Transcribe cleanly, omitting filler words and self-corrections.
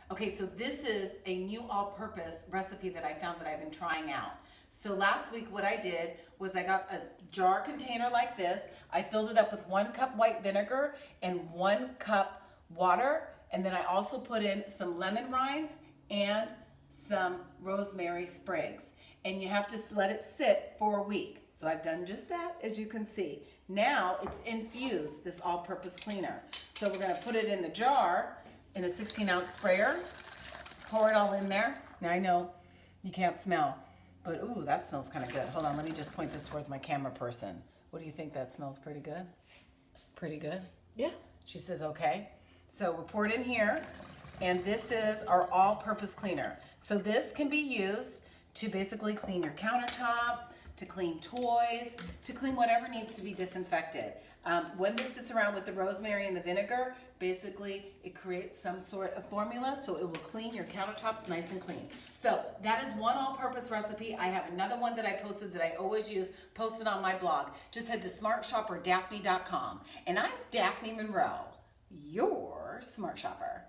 Okay, so this is a new all-purpose recipe that I found that I've been trying out. So last week what I did was I got a jar container like this. I filled it up with 1 cup white vinegar and 1 cup water. And then I also put in some lemon rinds and some rosemary sprigs. And you have to let it sit for a week. So I've done just that, as you can see. Now it's infused, this all-purpose cleaner. So we're gonna put it in the jar in a 16-ounce sprayer, pour it all in there. Now I know you can't smell, but ooh, that smells kind of good. Hold on, let me just point this towards my camera person. What do you think? That smells pretty good? Pretty good? Yeah. She says okay. So we pour it in here, and this is our all-purpose cleaner. So this can be used to basically clean your countertops, to clean toys, to clean whatever needs to be disinfected. When this sits around with the rosemary and the vinegar, basically it creates some sort of formula, so it will clean your countertops nice and clean. So that is one all-purpose recipe. I have another one that I posted that I always use, posted on my blog. Just head to smartshopperdaphne.com. And I'm Daphne Monroe, your smart shopper.